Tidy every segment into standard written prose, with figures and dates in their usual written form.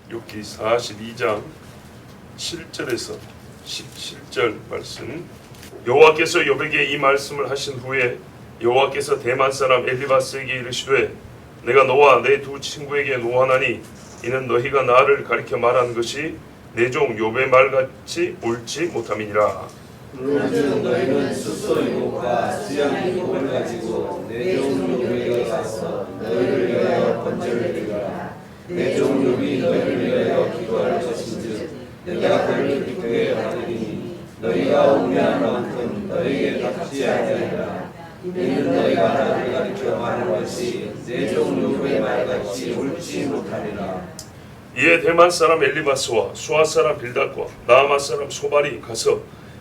욥기 42장 7절에서 17절 말씀. 여호와께서 욥에게 이 말씀을 하신 후에 여호와께서 대만 사람 엘리바스에게 이르시되 내가 너와 내 두 친구에게 노하나니 이는 너희가 나를 가리켜 말한 것이 내 종 욥의 말같이 옳지 못함이니라. 그런즉 너희는 스스로 욥과 수양의 욥을 가지고 내 종 욥에게 가서 너희를 위하여 번제를 드리라. 내 종 욥이 너희를 위하여 기도할 것인즉 내가 그를 기쁘게 받으리니 너희가 옥매한 만큼 너희에게 닥지 아니하리라. 이는 너희가 나를 가리켜 말한 것이 내 종 욥의 말같이 옳지 못하리라. 이에 대만 사람 엘리바스와 수아 사람 빌닷과 나아마 사람 소발이 가서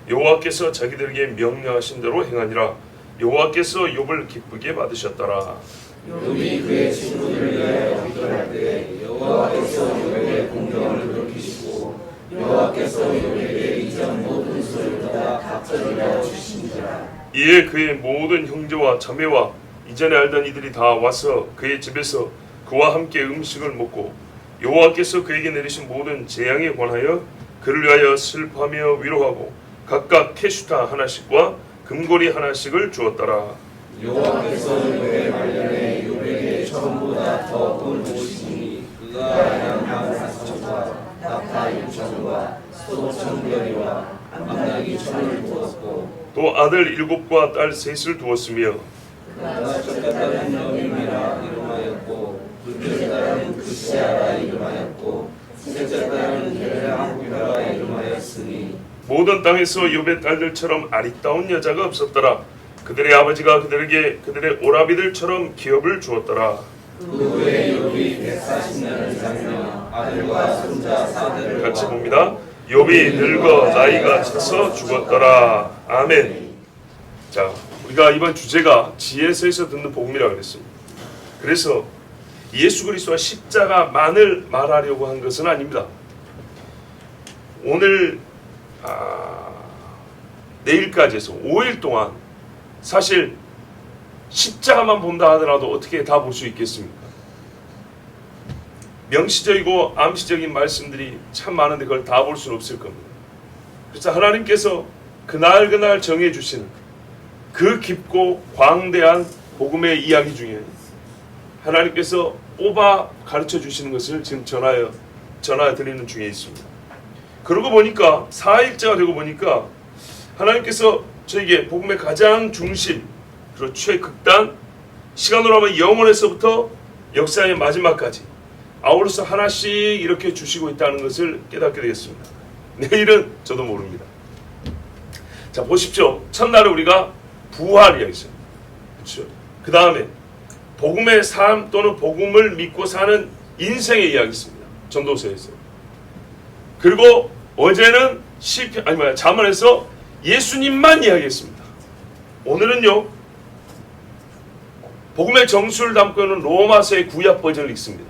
여호와께서 자기들에게 명령하신 대로 행하니라. 여호와께서 욥을 기쁘게 받으셨더라. 욥이 그의 친구들을 위하여 기도할 때 여호와께서 욥에게 공경을 돌리시고 여호와께서 욥에게 이전 모든 소리보다 갑절이라 주시니라. 이에 그의 모든 형제와 자매와 이전에 알던 이들이 다 와서 그의 집에서 그와 함께 음식을 먹고 여호와께서 그에게 내리신 모든 재앙에 관하여 그를 위하여 슬퍼하며 위로하고 각각 캐슈타 하나씩과 금고리 하나씩을 주었더라. 여호와께서 욥의 말년에 욥에게 처음보다 더 큰 도시니 그가 양만 4천과 낙타 6천과 소 1,000결이와 암나귀 1,000을 두었고 또 아들 7과 딸 3을 두었으며 그가 첫째 딸은 여밈이라 이름하였고 둘째 딸은 그시아라 이름하였고 셋째 딸은 벨라후비라 이름하였으니 모든 땅에서 욥의 딸들처럼 아리따운 여자가 없었더라. 그들의 아버지가 그들에게 그들의 오라비들처럼 기업을 주었더라. 그 후에 욥이 140년을 살며 아들과 손자 4대를 같이 봅니다. 욥이 늙어 나이가 차서 죽었더라. 아멘. 자, 우리가 이번 주제가 지혜서에서 듣는 복음이라고 그랬습니다. 그래서 예수 그리스도와 십자가만을 말하려고 한 것은 아닙니다. 오늘 내일까지 해서 5일 동안 사실 십자가만 본다 하더라도 어떻게 다 볼 수 있겠습니까? 명시적이고 암시적인 말씀들이 참 많은데 그걸 다 볼 수는 없을 겁니다. 그래서 하나님께서 그날 정해주시는 그 깊고 광대한 복음의 이야기 중에 하나님께서 뽑아 가르쳐 주시는 것을 지금 전하여 드리는 중에 있습니다. 그러고 보니까 4일째가 되고 보니까 하나님께서 저에게 복음의 가장 중심, 그리고 최극단, 시간으로 하면 영원에서부터 역사의 마지막까지 아울러서 하나씩 이렇게 주시고 있다는 것을 깨닫게 되겠습니다. 내일은 저도 모릅니다. 자, 보십시오. 첫날에 우리가 부활 이야기 있어요. 그렇죠? 그 다음에 복음의 삶 또는 복음을 믿고 사는 인생의 이야기 있습니다. 전도서에서. 그리고 어제는 잠언에서 예수님만 이야기했습니다. 오늘은요, 복음의 정수를 담고 있는 로마서의 구약 버전을 읽습니다.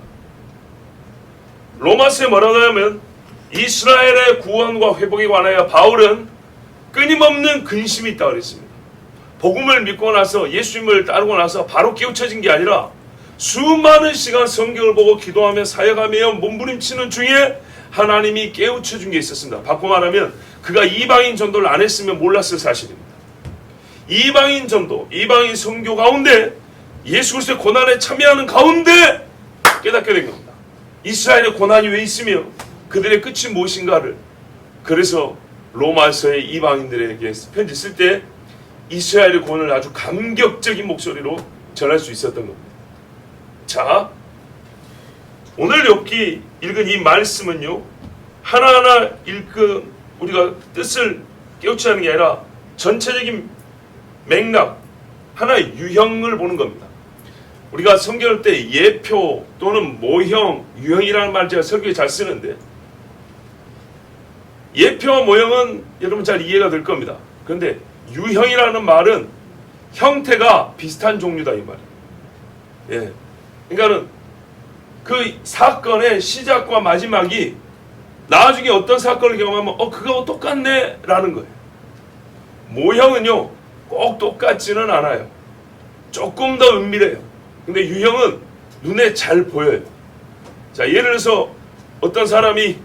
로마서에 뭐라고 하냐면 이스라엘의 구원과 회복에 관하여 바울은 끊임없는 근심이 있다고 그랬습니다. 복음을 믿고 나서 예수님을 따르고 나서 바로 깨우쳐진 게 아니라 수많은 시간 성경을 보고 기도하며 사역하며 몸부림치는 중에 하나님이 깨우쳐준 게 있었습니다. 바꿔 말하면 그가 이방인 전도를 안 했으면 몰랐을 사실입니다. 이방인 전도, 이방인 선교 가운데 예수 그리스도의 고난에 참여하는 가운데 깨닫게 된 겁니다. 이스라엘의 고난이 왜 있으며 그들의 끝이 무엇인가를. 그래서 로마서의 이방인들에게 편지 쓸 때 이스라엘의 고난을 아주 감격적인 목소리로 전할 수 있었던 겁니다. 자, 오늘 욥기 읽은 이 말씀은요, 하나하나 읽은 우리가 뜻을 깨우치 하는 게 아니라 전체적인 맥락, 하나의 유형을 보는 겁니다. 우리가 성경할 때 예표 또는 모형, 유형이라는 말 제가 설교에 잘 쓰는데 예표와 모형은 여러분 잘 이해가 될 겁니다. 그런데 유형이라는 말은 형태가 비슷한 종류다 이 말이에요. 예. 그러니까는 그 사건의 시작과 마지막이 나중에 어떤 사건을 경험하면 그거 똑같네 라는 거예요. 모형은요 꼭 똑같지는 않아요. 조금 더 은밀해요. 근데 유형은 눈에 잘 보여요. 자, 예를 들어서 어떤 사람이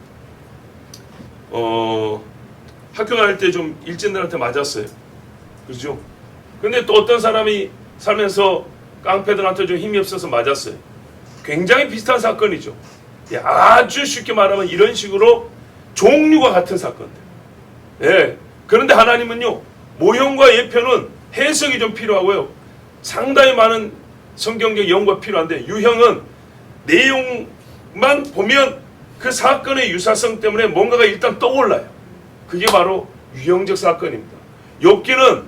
학교 다닐 때 좀 일진들한테 맞았어요. 그렇죠? 근데 또 어떤 사람이 살면서 깡패들한테 좀 힘이 없어서 맞았어요. 굉장히 비슷한 사건이죠. 아주 쉽게 말하면 이런 식으로 종류가 같은 사건들. 예. 그런데 하나님은요, 모형과 예표는 해석이 좀 필요하고요. 상당히 많은 성경적 연구가 필요한데, 유형은 내용만 보면 그 사건의 유사성 때문에 뭔가가 일단 떠올라요. 그게 바로 유형적 사건입니다. 욥기는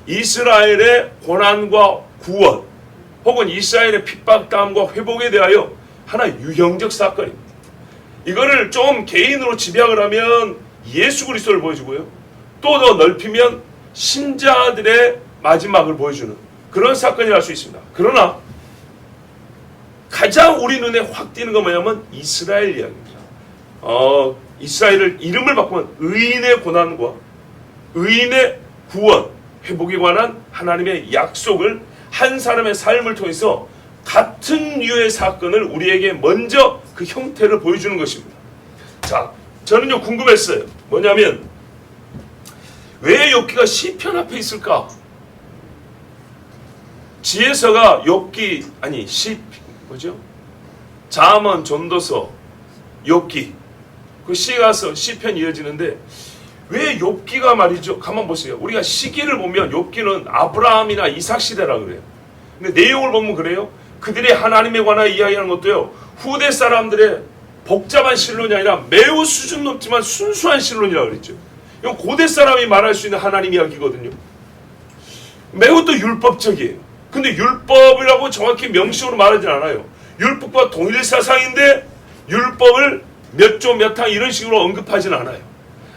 이스라엘의 고난과 구원, 혹은 이스라엘의 핍박당함과 회복에 대하여 하나 유형적 사건입니다. 이거를 좀 개인으로 집약을 하면 예수 그리스도를 보여주고요. 또 더 넓히면 신자들의 마지막을 보여주는 그런 사건이라 할 수 있습니다. 그러나 가장 우리 눈에 확 띄는 건 뭐냐면 이스라엘 이야기입니다. 이스라엘을 이름을 바꾸면 의인의 고난과 의인의 구원, 회복에 관한 하나님의 약속을 한 사람의 삶을 통해서 같은 류의 사건을 우리에게 먼저 그 형태를 보여주는 것입니다. 자, 저는요 궁금했어요. 뭐냐면 왜 욥기가 시편 앞에 있을까? 지혜서가 욥기 아니 뭐죠? 잠언, 전도서, 욥기 그 시가서 시편 이어지는데 왜 욥기가 말이죠? 가만 보세요. 우리가 시기를 보면 욥기는 아브라함이나 이삭 시대라 그래요. 근데 내용을 보면 그래요. 그들이 하나님에 관한 이야기하는 것도요. 후대 사람들의 복잡한 신론이 아니라 매우 수준 높지만 순수한 신론이라고 그랬죠. 이건 고대 사람이 말할 수 있는 하나님 이야기거든요. 매우 또 율법적이에요. 근데 율법이라고 정확히 명식으로 말하진 않아요. 율법과 동일 사상인데 율법을 몇 조 몇 항 이런 식으로 언급하진 않아요.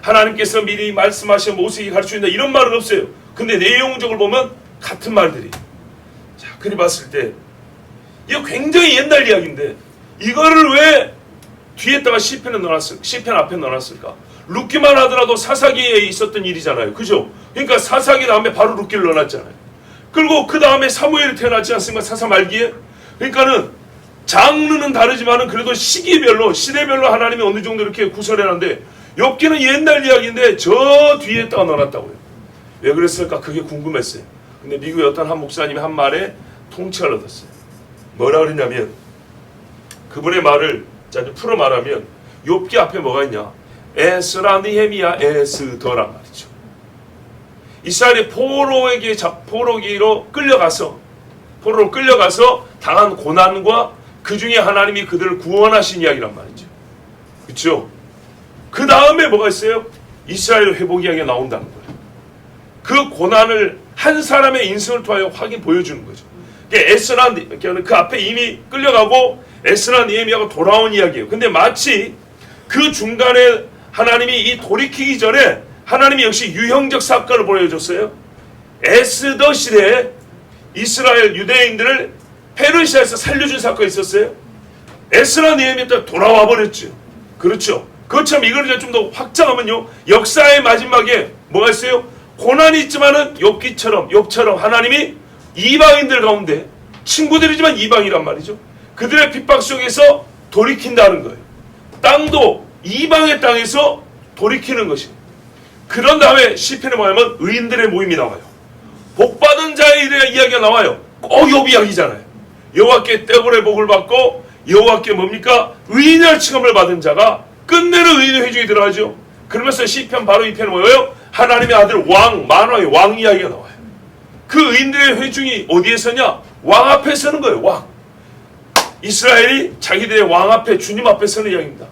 하나님께서 미리 말씀하신 모세에게 가르쳐준다 이런 말은 없어요. 근데 내용적으로 보면 같은 말들이. 자, 그리 봤을 때 이거 굉장히 옛날 이야기인데 이거를 왜 뒤에다가 시편 앞에 넣어놨을까? 룻기만 하더라도 사사기에 있었던 일이잖아요. 그죠? 그러니까 사사기 다음에 바로 룻기를 넣어놨잖아요. 그리고 그 다음에 사무엘이 태어났지 않습니까? 사사 말기에. 그러니까는 장르는 다르지만은 그래도 시기별로 시대별로 하나님이 어느 정도 이렇게 구설해놨는데 욥기는 옛날 이야기인데 저 뒤에다가 넣어놨다고요. 왜 그랬을까? 그게 궁금했어요. 근데 미국의 어떤 한 목사님이 한 말에 통찰을 얻었어요. 뭐라 그랬냐면 그분의 말을 풀어 말하면 욥기 앞에 뭐가 있냐? 에스라, 느헤미야, 에스더란 말이죠. 이스라엘이 포로로 끌려가서 당한 고난과 그 중에 하나님이 그들을 구원하신 이야기란 말이죠. 그렇죠? 그 다음에 뭐가 있어요? 이스라엘 회복 이야기가 나온다는 거예요. 그 고난을 한 사람의 인생을 통하여 확인 보여주는 거죠. 에스라, 그 앞에 이미 끌려가고 에스라, 느헤미야가 돌아온 이야기예요. 근데 마치 그 중간에 하나님이 이 돌이키기 전에 하나님이 역시 유형적 사건을 보여줬어요. 에스더 시대에 이스라엘 유대인들을 페르시아에서 살려준 사건이 있었어요. 에스라, 느헤미야 때 돌아와 버렸죠. 그렇죠. 그것처럼 이걸 좀 더 확장하면요. 역사의 마지막에 뭐가 있어요? 고난이 있지만은 욥처럼 하나님이 이방인들 가운데 친구들이지만 이방이란 말이죠. 그들의 핍박 속에서 돌이킨다는 거예요. 땅도 이방의 땅에서 돌이키는 것이. 그런 다음에 시편에 뭐냐면 의인들의 모임이 나와요. 복받은 자에 대한 이야기가 나와요. 꼭 욥 이야기잖아요. 여호와께 떼굴의 복을 받고 여호와께 뭡니까? 의인의 칭함을 받은 자가 끝내는 의인의 회중이 들어가죠. 그러면서 시편 바로 이 편은 뭐예요? 하나님의 아들 왕, 만화의 왕 이야기가 나와요. 그 의인들의 회중이 어디에 서냐? 왕 앞에 서는 거예요. 왕. 이스라엘이 자기들의 왕 앞에 주님 앞에 서는 이야기입니다.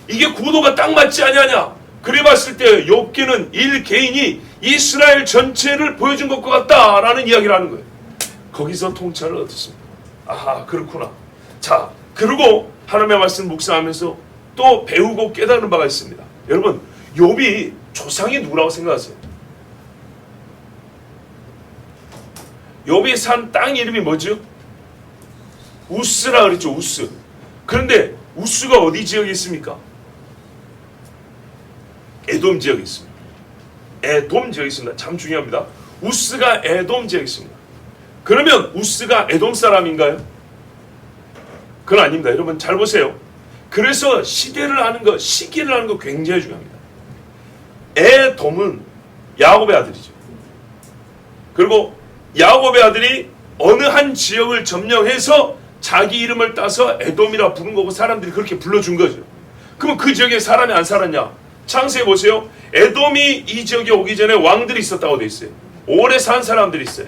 이게 구도가 딱 맞지 않냐냐? 그래 봤을 때 욥기는 일 개인이 이스라엘 전체를 보여준 것과 같다라는 이야기를 하는 거예요. 거기서 통찰을 얻었습니다. 아, 그렇구나. 자, 그리고 하나님의 말씀 묵상하면서 또 배우고 깨달은 바가 있습니다. 여러분, 욥이 조상이 누구라고 생각하세요? 욥이 산 땅 이름이 뭐죠? 우스라 그랬죠. 우스. 그런데 우스가 어디 지역에 있습니까? 에돔 지역에 있습니다. 에돔 지역에 있습니다. 참 중요합니다. 우스가 에돔 지역에 있습니다. 그러면 우스가 에돔 사람인가요? 그건 아닙니다. 여러분 잘 보세요. 그래서 시대를 아는 것, 시기를 아는 것 굉장히 중요합니다. 에돔은 야곱의 아들이죠. 그리고 야곱의 아들이 어느 한 지역을 점령해서 자기 이름을 따서 에돔이라 부른 거고 사람들이 그렇게 불러준 거죠. 그러면 그 지역에 사람이 안 살았냐? 창세해 보세요. 에돔이 이 지역에 오기 전에 왕들이 있었다고 돼 있어요. 오래 산 사람들이 있어요.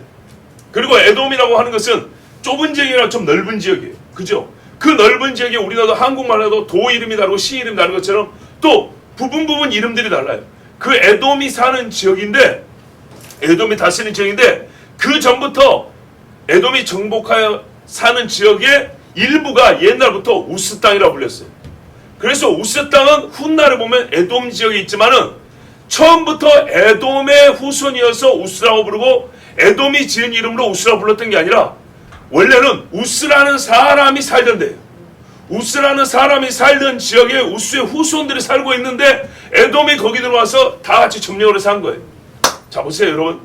그리고 에돔이라고 하는 것은 좁은 지역이라 좀 넓은 지역이에요. 그죠? 그 넓은 지역에 우리나라도 한국만 해도 도 이름이 다르고 시 이름이 다른 것처럼 또 부분 이름들이 달라요. 그 에돔이 사는 지역인데, 에돔이 다스리는 지역인데, 그 전부터 에돔이 정복하여 사는 지역의 일부가 옛날부터 우스 땅이라고 불렸어요. 그래서 우스 땅은 훗날에 보면 에돔 지역에 있지만은 처음부터 에돔의 후손이어서 우스라고 부르고 에돔이 지은 이름으로 우스라고 불렀던 게 아니라 원래는 우스라는 사람이 살던 데예요. 우스라는 사람이 살던 지역에 우스의 후손들이 살고 있는데 에돔이 거기 들어와서 다 같이 점령을 해서 한 거예요. 자 보세요 여러분.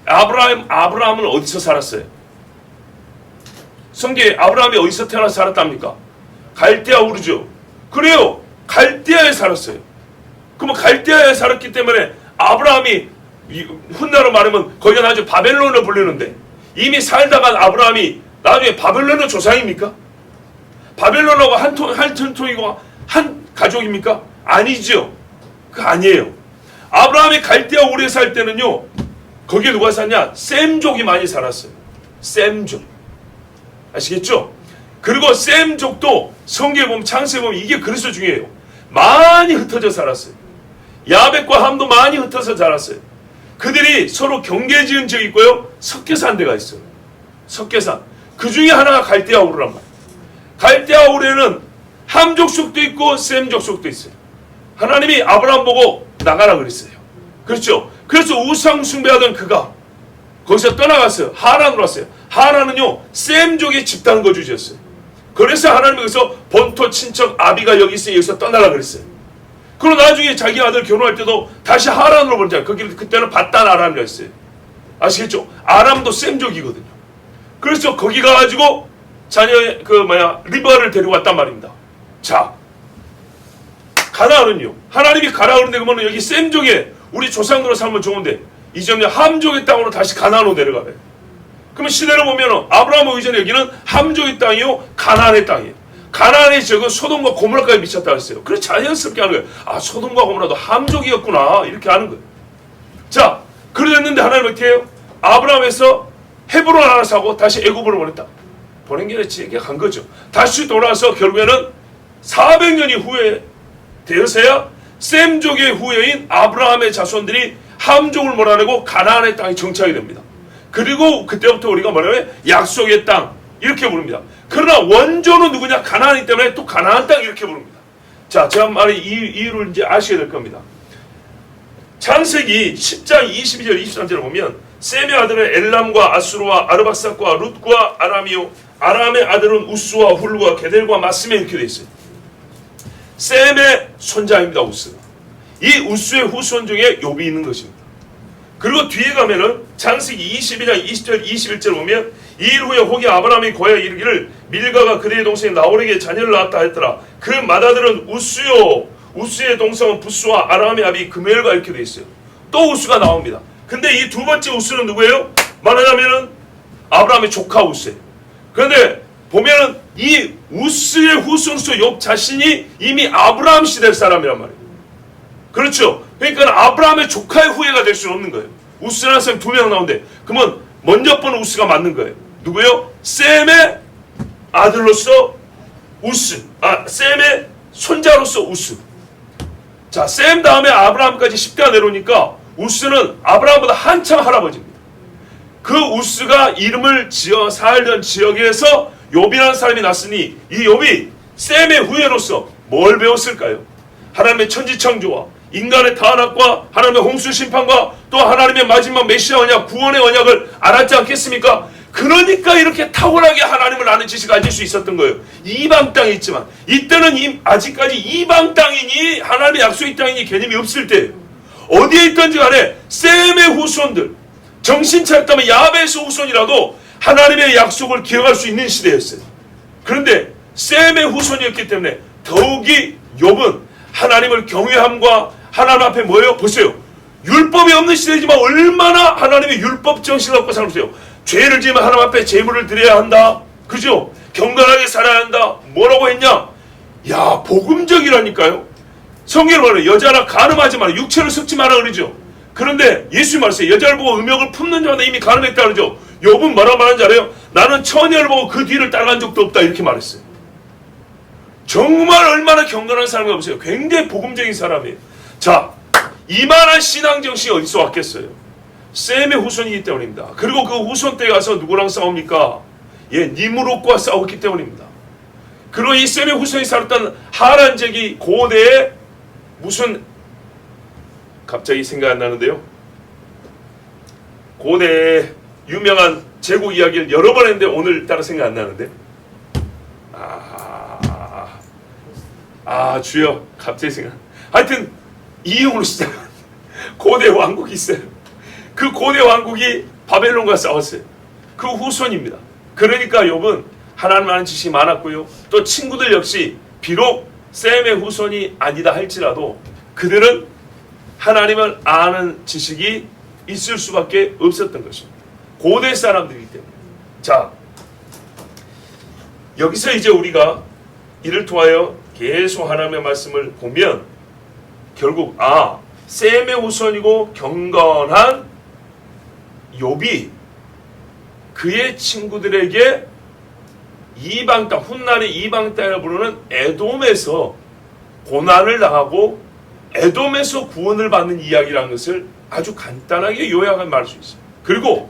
아브라함은 어디서 살았어요? 성경에 아브라함이 어디서 태어나서 살았답니까? 갈대아 우르죠. 그래요. 갈대아에 살았어요. 그러면 갈대아에 살았기 때문에 아브라함이 훗날로 말하면 거기가 나중에 바벨론을 불리는데 이미 살다간 아브라함이 나중에 바벨론의 조상입니까? 바벨론하고 한 통이고 한 가족입니까? 아니죠. 그 아니에요. 아브라함이 갈대아 우르에 살 때는요. 거기에 누가 샀냐? 셈족이 많이 살았어요. 셈족. 아시겠죠? 그리고 셈족도 성경에 보면 창세에 보면 이게 그래서 중요해요. 많이 흩어져 살았어요. 야벳과 함도 많이 흩어져 살았어요. 그들이 서로 경계 지은 지역이 있고요. 섞여 산 데가 있어요. 섞여 산. 그 중에 하나가 갈대아 우르란 말이에요. 갈대아 우르에는 함 족속도 있고 셈 족속도 있어요. 하나님이 아브라함 보고 나가라 그랬어요. 그렇죠? 그래서 우상 숭배하던 그가 거기서 떠나갔어요. 하란으로 왔어요. 하란은요 셈족의 집단 거주지였어요. 그래서 하나님이 거기서 본토 친척 아비가 여기 있으니 여기서 떠나라 그랬어요. 그리고 나중에 자기 아들 결혼할 때도 다시 하란으로 보내자. 거기 그때는 바단 아람이었어요. 아시겠죠? 아람도 셈족이거든요. 그래서 거기 가가지고 자녀의 리브가를 데리고 왔단 말입니다. 자, 가나안은요. 하나님이 가라 그러는데 그러면 여기 셈족에 우리 조상들로 살면 좋은데 이제는 함족의 땅으로 다시 가나안으로 내려가요. 그러면 시대를 보면 아브라함 오기 전에 여기는 함족의 땅이요 가나안의 땅이에요. 가나안의 지역은 소돔과 고모라까지 미쳤다고 했어요. 그래서 자연스럽게 하는 거예요. 아 소돔과 고모라도 함족이었구나 이렇게 하는 거예요. 자 그랬는데 하나님 어떻게 해요? 아브라함에서 헤브론 하나 사고 다시 애굽으로 보냈다. 보낸 게 아니라 지에게 간 거죠. 다시 돌아와서 결국에는 400년이 후에 되어서야 셈족의 후예인 아브라함의 자손들이 함족을 몰아내고 가나안의 땅에 정착이 됩니다. 그리고 그때부터 우리가 뭐냐면 약속의 땅 이렇게 부릅니다. 그러나 원조는 누구냐? 가나안이기 때문에 또 가나안 땅 이렇게 부릅니다. 자, 제가 말한 이유를 이제 아시게 될 겁니다. 창세기 10장 22절 23절을 보면 셈의 아들은 엘람과 아수르와 아르박삭과 룻과 아람이요 아람의 아들은 우스와 훌과 게델과 마스메 이렇게 되어 있어요. 셈의 손자입니다. 우스가. 이 우스의 후손 중에 욥이 있는 것입니다. 그리고 뒤에 가면은 창세기 22장 20절 21절 보면 이 일 후에 혹이 아브라함이 고향에 이르기를 밀가가 그대의 동생 나홀에게 자녀를 낳았다 했더라. 그 맏아들은 우스요 우스의 동생은 부스와 아람의 아비 그멜과 이렇게 되어 있어요. 또 우스가 나옵니다. 근데 이 두 번째 우스는 누구예요? 말하자면은 아브라함의 조카 우스예요. 그런데 보면은 이 우스의 후손으로서 욥 자신이 이미 아브라함 시대 사람이란 말이에요. 그렇죠. 그러니까 아브라함의 조카의 후예가 될 수는 없는 거예요. 우스라는 사람이 2명 나오는데 그러면 먼저 본 우스가 맞는 거예요. 누구요? 셈의 아들로서 우스. 셈의 손자로서 우스. 자, 셈 다음에 아브라함까지 10대가 내려오니까 우스는 아브라함보다 한참 할아버지입니다. 그 우스가 이름을 지어 살던 지역에서 욥이라는 사람이 났으니 이 욥이 셈의 후예로서 뭘 배웠을까요? 하나님의 천지창조와 인간의 타락과 하나님의 홍수 심판과 또 하나님의 마지막 메시아 언약, 구원의 언약을 알았지 않겠습니까? 그러니까 이렇게 탁월하게 하나님을 아는 지식을 가질 수 있었던 거예요. 이방 땅에 있지만 이때는 아직까지 이방 땅이니 하나님의 약속의 땅이니 개념이 없을 때예요. 어디에 있든지 간에 셈의 후손들, 정신 차렸다면 야벳의 후손이라도 하나님의 약속을 기억할 수 있는 시대였어요. 그런데 셈의 후손이었기 때문에 더욱이 욥은 하나님을 경외함과 하나님 앞에 뭐예요? 보세요. 율법이 없는 시대지만 얼마나 하나님의 율법 정신을 갖고 살았어요. 죄를 지으면 하나님 앞에 제물을 드려야 한다. 그죠? 경건하게 살아야 한다. 뭐라고 했냐? 야, 복음적이라니까요. 성경을 말해요. 여자라 간음하지 마라. 육체를 썩지 마라 그러죠. 그런데 예수님 말씀에 여자를 보고 음욕을 품는 자마다 이미 간음했다 그러죠. 욥은 뭐라고 말하는지 알아요? 나는 처녀를 보고 그 뒤를 따라간 적도 없다 이렇게 말했어요. 정말 얼마나 경건한 사람인가 보세요. 굉장히 복음적인 사람이에요. 자, 이만한 신앙 정신이 어디서 왔겠어요? 셈의 후손이기 때문입니다. 그리고 그 후손 때 가서 누구랑 싸웁니까? 예, 니무롯과 싸웠기 때문입니다. 그리고 이 셈의 후손이 살았던 하란족이 고대에 무슨 갑자기 생각 안 나는데요. 고대에 유명한 제국 이야기를 여러 번 했는데 오늘따라 생각 안 나는데. 주여 갑자기 생각. 하여튼 이용으로 시작한 고대 왕국이 있어요. 그 고대 왕국이 바벨론과 싸웠어요. 그 후손입니다. 그러니까 욥은 하나님 아는 지식이 많았고요. 또 친구들 역시 비록 셈의 후손이 아니다 할지라도 그들은 하나님을 아는 지식이 있을 수밖에 없었던 것입니다. 고대 사람들이기 때문에. 자, 여기서 이제 우리가 이를 통하여 계속 하나님의 말씀을 보면 결국 셈의 후손이고 경건한 욥이 그의 친구들에게 이방 땅, 훗날의 이방 땅이라 부르는 에돔에서 고난을 당하고 에돔에서 구원을 받는 이야기라는 것을 아주 간단하게 요약하면 말할 수 있어요. 그리고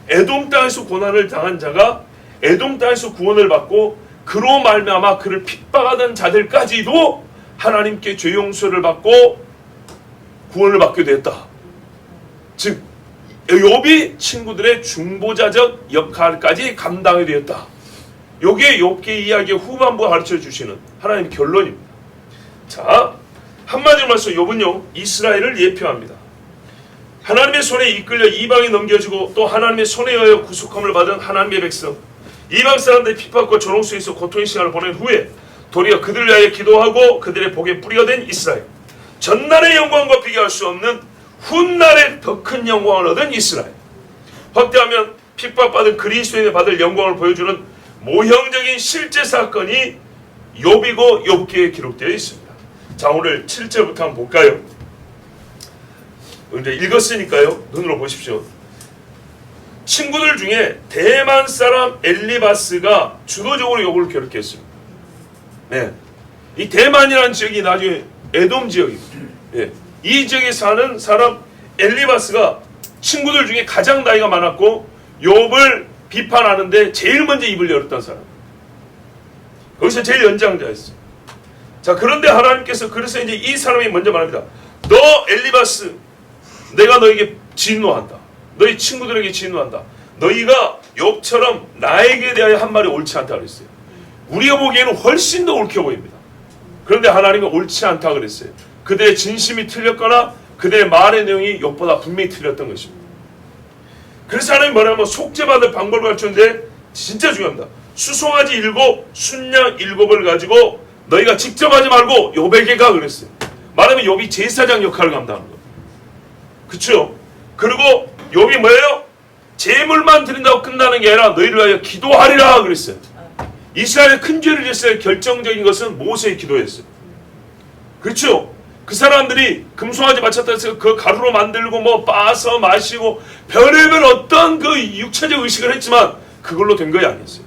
에돔 땅에서 고난을 당한 자가 에돔 땅에서 구원을 받고 그로 말미암아 그를 핍박하던 자들까지도 하나님께 죄 용서를 받고 구원을 받게 되었다. 즉 욥이 친구들의 중보자적 역할까지 감당하게 되었다. 이게 욥기의 이야기의 후반부가 가르쳐 주시는 하나님의 결론입니다. 자, 한마디로 말해서 욥은요 이스라엘을 예표합니다. 하나님의 손에 이끌려 이방에 넘겨지고 또 하나님의 손에 의하여 구속함을 받은 하나님의 백성, 이방 사람들의 핍박과 조롱 속에서 고통의 시간을 보낸 후에 도리어 그들을 위하여 기도하고 그들의 복의 뿌리가 된 이스라엘, 전날의 영광과 비교할 수 없는 훗날의 더 큰 영광을 얻은 이스라엘, 확대하면 핍박받은 그리스도인이 받을 영광을 보여주는 모형적인 실제 사건이 욥이고 욥기에 기록되어 있습니다. 자, 오늘 7절부터 한번 볼까요? 이제 읽었으니까요. 눈으로 보십시오. 친구들 중에 대만 사람 엘리바스가 주도적으로 욥을 괴롭혔습니다. 네. 이 대만이라는 지역이 나중에 에돔 지역입니다. 네. 이 지역에 사는 사람 엘리바스가 친구들 중에 가장 나이가 많았고 욥을 비판하는데 제일 먼저 입을 열었던 사람. 거기서 제일 연장자였어요. 자, 그런데 하나님께서 그래서 이제 이 사람이 먼저 말합니다. 너 엘리바스, 내가 너에게 진노한다. 너희 친구들에게 진노한다. 너희가 욥처럼 나에게 대하여 한 말이 옳지 않다 그랬어요. 우리가 보기에는 훨씬 더 옳게 보입니다. 그런데 하나님은 옳지 않다 그랬어요. 그들의 진심이 틀렸거나 그들의 말의 내용이 욥보다 분명히 틀렸던 것입니다. 그래서 하나님이 뭐냐면 속죄받을 방법을 가르쳤는데 진짜 중요합니다. 수송아지 7, 순양 7을 가지고 너희가 직접 하지 말고 욥에게 가 그랬어요. 말하면 욥이 제사장 역할을 감당하는 거예요. 그렇죠? 그리고 욥이 뭐예요? 제물만 드린다고 끝나는 게 아니라 너희를 위하여 기도하리라 그랬어요. 이스라엘의 큰 죄를 졌어요. 결정적인 것은 모세의 기도였어요. 그렇죠? 그 사람들이 금송아지 바쳤다 해서 그 가루로 만들고 뭐 빻아서 마시고 별의별 어떤 그 육체적 의식을 했지만 그걸로 된 것이 아니었어요.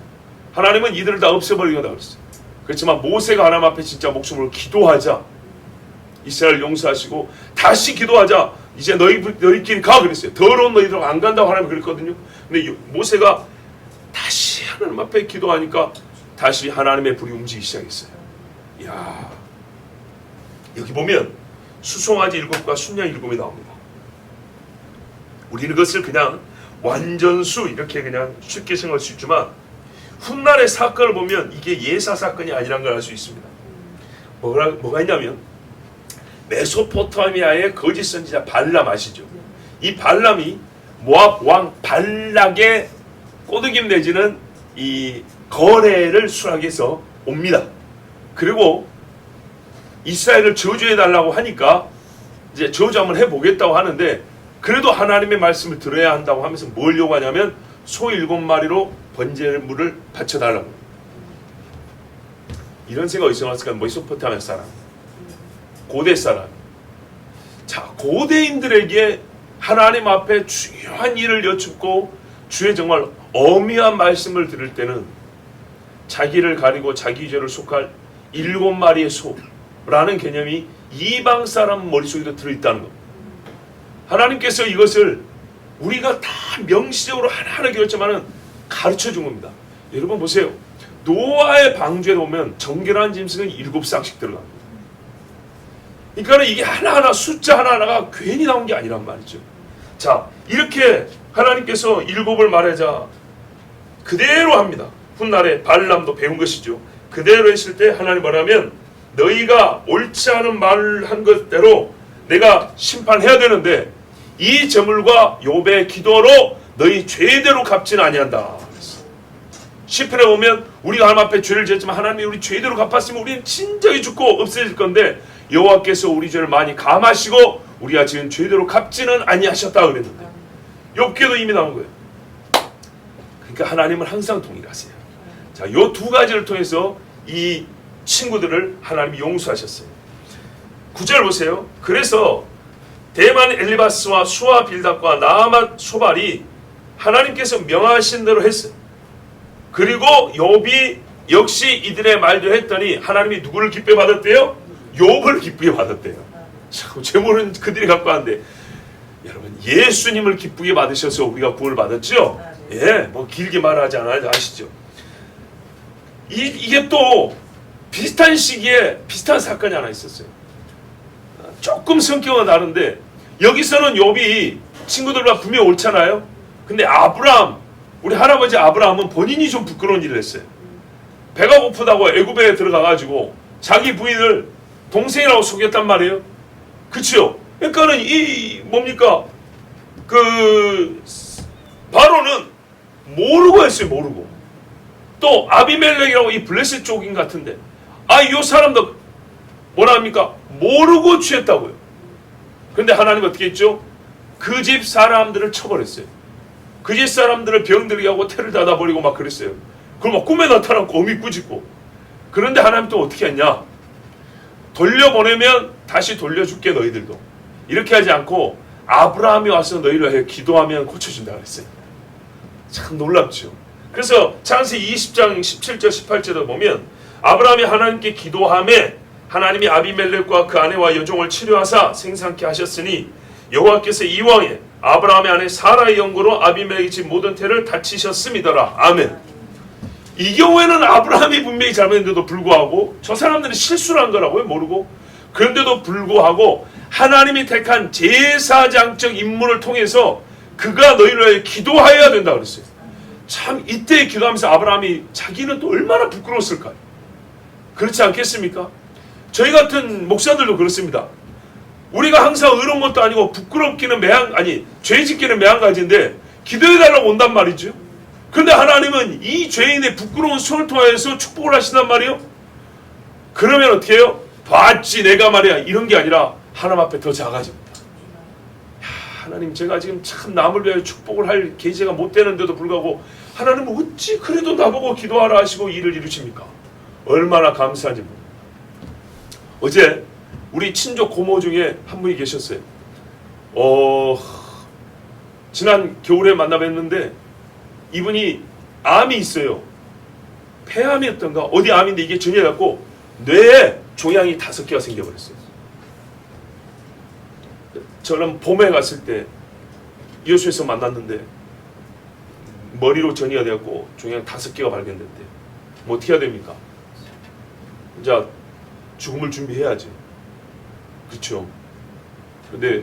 하나님은 이들을 다 없애버리겠다 그랬어요. 그렇지만 모세가 하나님 앞에 진짜 목숨으로 기도하자. 이스라엘 용서하시고 다시 기도하자. 이제 너희끼리 가 그랬어요. 더러운 너희들 안 간다고 하나님 그랬거든요. 근데 모세가 다시 하나님 앞에 기도하니까 다시 하나님의 불이 움직이기 시작했어요. 이야, 여기 보면 수송아지 7과 순양 7이 나옵니다. 우리는 그것을 그냥 완전수 이렇게 그냥 쉽게 생각할 수 있지만 훗날의 사건을 보면 이게 예사 사건이 아니란 걸 알 수 있습니다. 뭐가 있냐면 메소포타미아의 거짓 선지자 발람 아시죠? 이 발람이 모압 왕 발락의 꼬드김 내지는 이 거래를 수락해서 옵니다. 그리고 이스라엘을 저주해달라고 하니까 이제 저주 한번 해보겠다고 하는데, 그래도 하나님의 말씀을 들어야 한다고 하면서 뭘 요구하냐면 소 7마리로 번제물을 바쳐달라고. 이런 생각이 어디서 나왔을까? 메소포타미아 사람, 고대 사람. 자, 고대인들에게 하나님 앞에 중요한 일을 여쭙고 주의 정말 어미한 말씀을 들을 때는 자기를 가리고 자기 죄를 속할 7마리의 소라는 개념이 이방 사람 머릿속에도 들어있다는 겁니다. 하나님께서 이것을 우리가 다 명시적으로 하나하나 기록했지만은 가르쳐 준 겁니다. 여러분 보세요. 노아의 방주에 보면 정결한 짐승은 7쌍씩 들어갑니다. 그러니까 이게 하나하나 숫자 하나하나가 괜히 나온 게 아니란 말이죠. 자, 이렇게 하나님께서 7을 말하자 그대로 합니다. 훗날에 발람도 배운 것이죠. 그대로 했을 때 하나님 말하면 너희가 옳지 않은 말을 한 것대로 내가 심판해야 되는데 이 저물과 욥의 기도로 너희 죄대로 갚지는 아니한다. 시편에 보면 우리가 하나님 앞에 죄를 지었지만 하나님이 우리 죄대로 갚았으면 우리는 진정히 죽고 없어질 건데 여호와께서 우리 죄를 많이 감하시고 우리가 지은 죄대로 갚지는 아니하셨다 그랬는데 욥기도 이미 나온 거예요. 그러니까 하나님은 항상 동일하세요. 자, 요 두 가지를 통해서 이 친구들을 하나님이 용서하셨어요. 9절 보세요. 그래서 대만 엘리바스와 수아 빌닷과 나아만 소발이 하나님께서 명하신 대로 했어요. 그리고 욥이 역시 이들의 말도 했더니 하나님이 누구를 기쁘게 받았대요? 욥을 기쁘게 받았대요. 참, 제목은 그들이 갖고 왔는데 여러분 예수님을 기쁘게 받으셔서 우리가 구원을 받았죠? 예, 뭐 길게 말하지 않아도 아시죠? 이게 또 비슷한 시기에 비슷한 사건이 하나 있었어요. 조금 성격은 다른데 여기서는 욥이 친구들과 분명히 옳잖아요. 근데 아브라함, 우리 할아버지 아브라함은 본인이 좀 부끄러운 일을 했어요. 배가 고프다고 애굽에 들어가가지고 자기 부인을 동생이라고 속였단 말이에요. 그치요? 그러니까는 이 뭡니까? 그 바로는 모르고 했어요. 모르고. 또 아비멜렉이라고 이 블레셋 쪽인 같은데 이 사람도 뭐라 합니까? 모르고 취했다고요. 그런데 하나님 어떻게 했죠? 그 집 사람들을 쳐버렸어요. 그 집 사람들을 병들게 하고 태를 닫아버리고 막 그랬어요. 그리고 막 꿈에 나타나고 어미 꾸짖고. 그런데 하나님 또 어떻게 했냐? 돌려보내면 다시 돌려줄게 너희들도. 이렇게 하지 않고 아브라함이 와서 너희를 해 기도하면 고쳐준다 그랬어요. 참 놀랍죠. 그래서 창세기 20장 17절 18절에 보면 아브라함이 하나님께 기도하며 하나님이 아비멜렉과 그 아내와 여종을 치료하사 생산케 하셨으니 여호와께서 이왕에 아브라함의 아내 사라의 영구로 아비멜렉의 집 모든 태를 다치셨음이더라. 아멘. 이 경우에는 아브라함이 분명히 잘못했는데도 불구하고 저 사람들은 실수를 한 거라고요. 모르고. 그런데도 불구하고 하나님이 택한 제사장적 임무를 통해서 그가 너희를 위해 기도하여야 된다 그랬어요. 참 이때 기도하면서 아브라함이 자기는 또 얼마나 부끄러웠을까요? 그렇지 않겠습니까? 저희 같은 목사들도 그렇습니다. 우리가 항상 의로운 것도 아니고 부끄럽기는 죄 짓기는 매한가지인데 기도해달라고 온단 말이죠. 그런데 하나님은 이 죄인의 부끄러운 손을 통해서 축복을 하신단 말이에요. 그러면 어떻게 해요? 봤지 내가 말이야 이런 게 아니라 하나님 앞에 더 작아집니다. 하나님 제가 지금 참 남을 위하여 축복을 할 계제가 못 되는데도 불구하고 하나님은 어찌 그래도 나보고 기도하라 하시고 일을 이루십니까? 얼마나 감사한지 모릅니다. 어제 우리 친족 고모 중에 한 분이 계셨어요. 지난 겨울에 만나 뵀는데 이분이 암이 있어요. 폐암이었던가 어디 암인데 이게 전이해갖고 뇌에 종양이 5개가 생겨버렸어요. 저는 봄에 갔을 때 여수에서 만났는데 머리로 전이가 되었고 종양 5개가 발견됐대요. 뭐 어떻게 해야 됩니까? 이제 죽음을 준비해야지. 그렇죠. 근데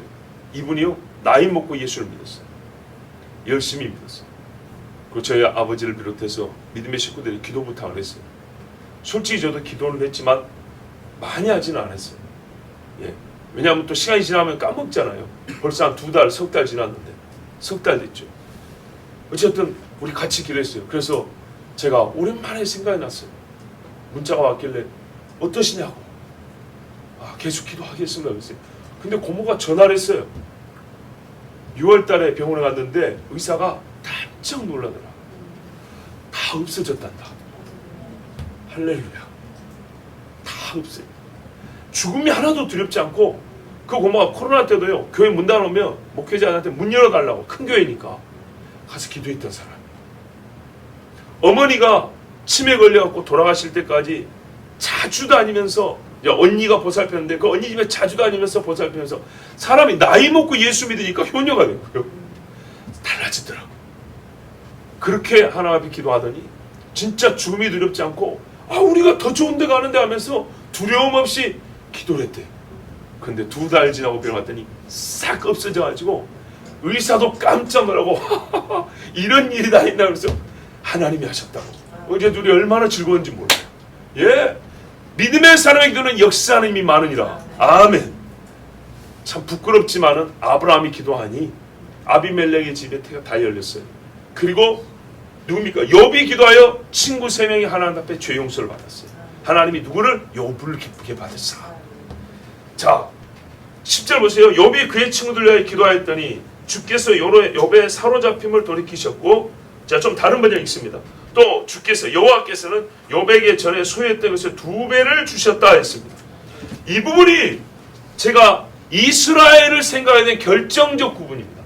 이분이요 나이 먹고 예수를 믿었어요. 열심히 믿었어요. 그리고 저희 아버지를 비롯해서 믿음의 식구들이 기도 부탁을 했어요. 솔직히 저도 기도를 했지만 많이 하지는 않았어요. 예. 왜냐하면 또 시간이 지나면 까먹잖아요. 벌써 한 2달, 석 달 지났는데 석 달 됐죠. 어쨌든 우리 같이 기도했어요. 그래서 제가 오랜만에 생각이 났어요. 문자가 왔길래 어떠시냐고. 계속 기도하겠습니다. 그랬어요. 근데 고모가 전화를 했어요. 6월 달에 병원에 갔는데 의사가 깜짝 놀라더라. 다 없어졌단다. 할렐루야. 다 없어요. 죽음이 하나도 두렵지 않고, 그 고모가 코로나 때도요, 교회 문 닫아놓으면 목회자한테 문 열어달라고, 큰 교회니까 가서 기도했던 사람. 어머니가 치매 걸려갖고 돌아가실 때까지 자주 다니면서, 언니가 보살폈는데 그 언니 집에 자주 다니면서 보살피면서, 사람이 나이 먹고 예수 믿으니까 효녀가 된 거예요. 달라지더라고. 그렇게 하나님 앞에 기도하더니 진짜 죽음이 두렵지 않고, 우리가 더 좋은 데 가는데 하면서 두려움 없이 기도를 했대. 근데 2달 지나고 병원 갔더니 싹 없어져가지고 의사도 깜짝 놀라고 이런 일이 다 있나 그래서 하나님이 하셨다고. 어제 둘이 얼마나 즐거운지 몰라요. 예, 믿음의 사람의 기도는 역사하는 힘이 많으니라. 아멘. 참 부끄럽지만은 아브라함이 기도하니 아비멜렉의 집에 태가 다 열렸어요. 그리고 누굽니까? 욥이 기도하여 친구 3명이 하나님 앞에 죄 용서를 받았어요. 하나님이 누구를? 욥을 기쁘게 받으사. 자, 10절 보세요. 욥이 그의 친구들 위하여 기도하였더니 주께서 욥의 사로잡힘을 돌이키셨고, 자, 좀 다른 번역이 있습니다. 또 주께서, 여호와께서는 욥에게 전에 소유했던 것을 2배를 주셨다 했습니다. 이 부분이 제가 이스라엘을 생각해야 되는 결정적 부분입니다.